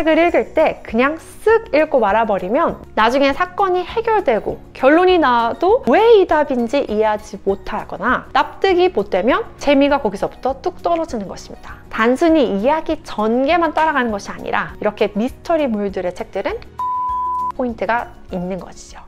책을 읽을 때 그냥 쓱 읽고 말아버리면 나중에 사건이 해결되고 결론이 나와도 왜 이 답인지 이해하지 못하거나 납득이 못 되면 재미가 거기서부터 뚝 떨어지는 것입니다. 단순히 이야기 전개만 따라가는 것이 아니라 이렇게 미스터리물들의 책들은 포인트가 있는 것이죠.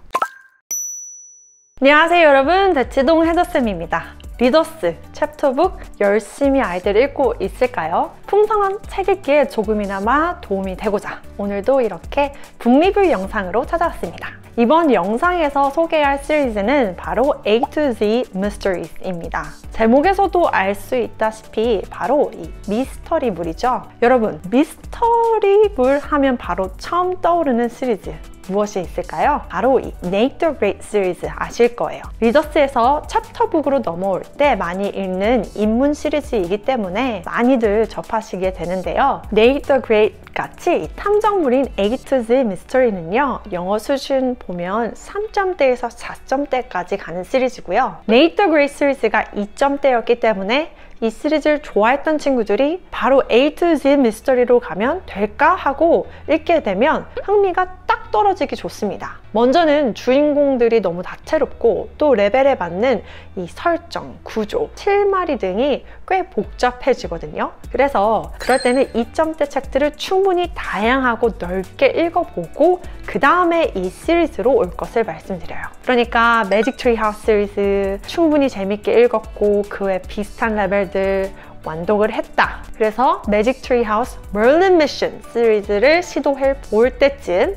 안녕하세요 여러분, 대치동 해저쌤입니다. 리더스, 챕터북 열심히 아이들 읽고 있을까요? 풍성한 책 읽기에 조금이나마 도움이 되고자 오늘도 이렇게 북리뷰 영상으로 찾아왔습니다. 이번 영상에서 소개할 시리즈는 바로 A to Z Mysteries입니다. 제목에서도 알 수 있다시피 바로 이 미스터리물이죠. 여러분, 미스터리물 하면 바로 처음 떠오르는 시리즈 무엇이 있을까요? 바로 이 Nate the Great 시리즈 아실 거예요. 리더스에서 챕터북으로 넘어올 때 많이 읽는 인문 시리즈이기 때문에 많이들 접하시게 되는데요. Nate the Great 같이 탐정물인 A to Z Mystery는요, 영어 수준 보면 3점대에서 4점대까지 가는 시리즈고요. Nate the Great 시리즈가 2점대였기 때문에 이 시리즈를 좋아했던 친구들이 바로 A to Z Mystery로 가면 될까 하고 읽게 되면 흥미가 딱 떨어지기 좋습니다. 먼저는 주인공들이 너무 다채롭고 또 레벨에 맞는 이 설정, 구조, 실마리 등이 꽤 복잡해지거든요. 그래서 그럴 때는 2점대 책들을 충분히 다양하고 넓게 읽어보고 그 다음에 이 시리즈로 올 것을 말씀드려요. 그러니까 매직 트리 하우스 시리즈 충분히 재밌게 읽었고 그 외 비슷한 레벨들 완독을 했다. 그래서 매직 트리 하우스 머린 미션 시리즈를 시도해 볼 때쯤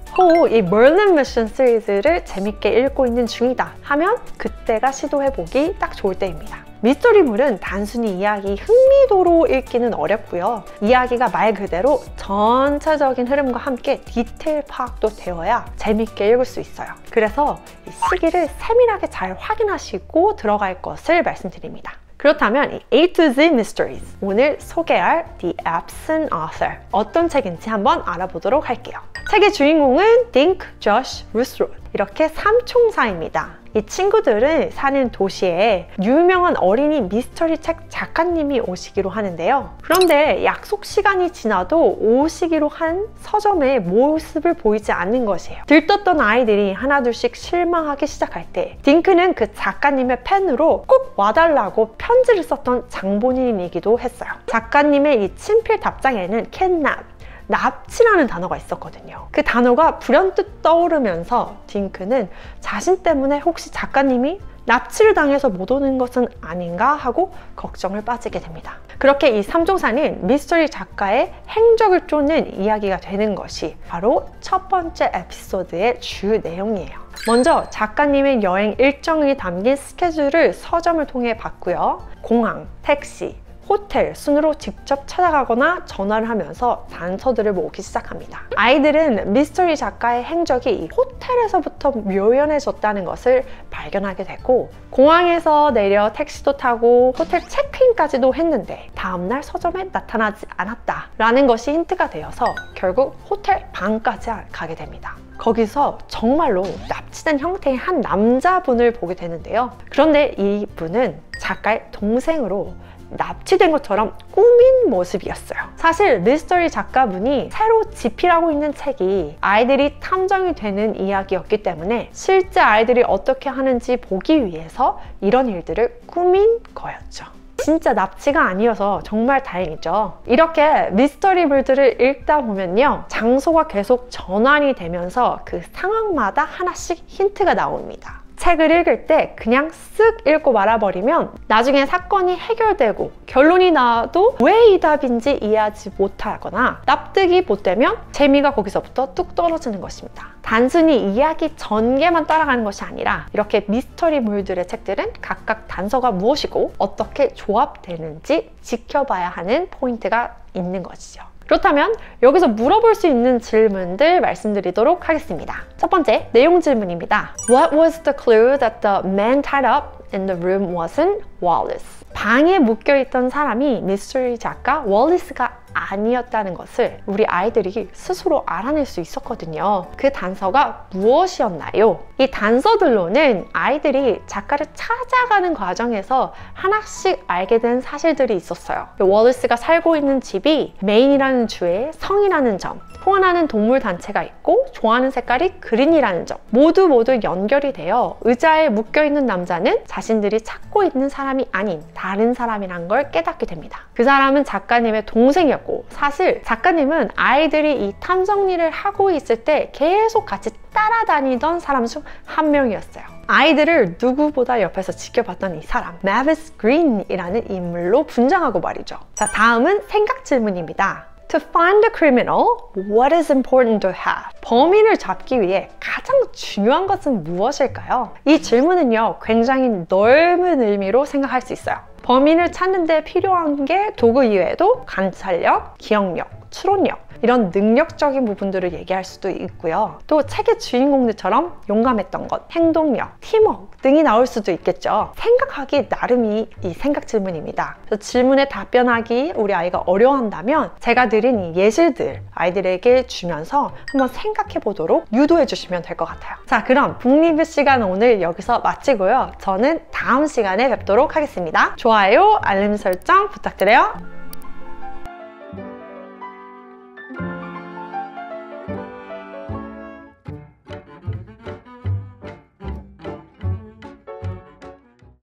이 머린 미션 시리즈를 재밌게 읽고 있는 중이다 하면 그때가 시도해 보기 딱 좋을 때입니다. 미스터리물은 단순히 이야기 흥미도로 읽기는 어렵고요. 이야기가 말 그대로 전체적인 흐름과 함께 디테일 파악도 되어야 재밌게 읽을 수 있어요. 그래서 이 시기를 세밀하게 잘 확인하시고 들어갈 것을 말씀드립니다. 그렇다면 이 A to Z Mysteries, 오늘 소개할 The Absent Author, 어떤 책인지 한번 알아보도록 할게요. 책의 주인공은 Dink, Josh, Ruth 이렇게 삼총사입니다. 이 친구들은 사는 도시에 유명한 어린이 미스터리 책 작가님이 오시기로 하는데요. 그런데 약속 시간이 지나도 오시기로 한 서점의 모습을 보이지 않는 것이에요. 들떴던 아이들이 하나둘씩 실망하기 시작할 때 딩크는 그 작가님의 펜으로 꼭 와달라고 편지를 썼던 장본인이기도 했어요. 작가님의 이 친필 답장에는 캣납, 납치라는 단어가 있었거든요. 그 단어가 불현듯 떠오르면서 딩크는 자신 때문에 혹시 작가님이 납치를 당해서 못 오는 것은 아닌가 하고 걱정을 빠지게 됩니다. 그렇게 이 삼총사는 미스터리 작가의 행적을 쫓는 이야기가 되는 것이 바로 첫 번째 에피소드의 주 내용이에요. 먼저 작가님의 여행 일정이 담긴 스케줄을 서점을 통해 봤고요. 공항, 택시, 호텔 순으로 직접 찾아가거나 전화를 하면서 단서들을 모으기 시작합니다. 아이들은 미스터리 작가의 행적이 이 호텔에서부터 묘연해졌다는 것을 발견하게 되고 공항에서 내려 택시도 타고 호텔 체크인까지도 했는데 다음날 서점에 나타나지 않았다 라는 것이 힌트가 되어서 결국 호텔 방까지 가게 됩니다. 거기서 정말로 납치된 형태의 한 남자분을 보게 되는데요. 그런데 이분은 작가의 동생으로 납치된 것처럼 꾸민 모습이었어요. 사실 미스터리 작가분이 새로 집필하고 있는 책이 아이들이 탐정이 되는 이야기였기 때문에 실제 아이들이 어떻게 하는지 보기 위해서 이런 일들을 꾸민 거였죠. 진짜 납치가 아니어서 정말 다행이죠. 이렇게 미스터리물들을 읽다 보면요, 장소가 계속 전환이 되면서 그 상황마다 하나씩 힌트가 나옵니다. 책을 읽을 때 그냥 쓱 읽고 말아버리면 나중에 사건이 해결되고 결론이 나와도 왜 이 답인지 이해하지 못하거나 납득이 못 되면 재미가 거기서부터 뚝 떨어지는 것입니다. 단순히 이야기 전개만 따라가는 것이 아니라 이렇게 미스터리물들의 책들은 각각 단서가 무엇이고 어떻게 조합되는지 지켜봐야 하는 포인트가 있는 것이죠. 그렇다면 여기서 물어볼 수 있는 질문들 말씀드리도록 하겠습니다. 첫 번째, 내용 질문입니다. What was the clue that the man tied up in the room wasn't Wallace? 방에 묶여있던 사람이 미스터리 작가 월리스가 아니었다는 것을 우리 아이들이 스스로 알아낼 수 있었거든요. 그 단서가 무엇이었나요? 이 단서들로는 아이들이 작가를 찾아가는 과정에서 하나씩 알게 된 사실들이 있었어요. 월리스가 살고 있는 집이 메인이라는 주의 성이라는 점, 소원하는 동물 단체가 있고 좋아하는 색깔이 그린이라는 점, 모두 연결이 되어 의자에 묶여있는 남자는 자신들이 찾고 있는 사람이 아닌 다른 사람이란 걸 깨닫게 됩니다. 그 사람은 작가님의 동생이었고, 사실 작가님은 아이들이 이 탐정일을 하고 있을 때 계속 같이 따라다니던 사람 중 한 명이었어요. 아이들을 누구보다 옆에서 지켜봤던 이 사람, Mavis Green이라는 인물로 분장하고 말이죠. 자, 다음은 생각 질문입니다. To find a criminal, what is important to have? 범인을 잡기 위해 가장 중요한 것은 무엇일까요? 이 질문은요, 굉장히 넓은 의미로 생각할 수 있어요. 범인을 찾는 데 필요한 게 도구 이외에도 관찰력, 기억력, 추론력, 이런 능력적인 부분들을 얘기할 수도 있고요. 또 책의 주인공들처럼 용감했던 것, 행동력, 팀워크 등이 나올 수도 있겠죠. 생각하기 나름이 이 생각 질문입니다. 그래서 질문에 답변하기 우리 아이가 어려워한다면 제가 드린 이 예시들 아이들에게 주면서 한번 생각해 보도록 유도해 주시면 될 것 같아요. 자, 그럼 북리뷰 시간 오늘 여기서 마치고요. 저는 다음 시간에 뵙도록 하겠습니다. 좋아요, 알림 설정 부탁드려요.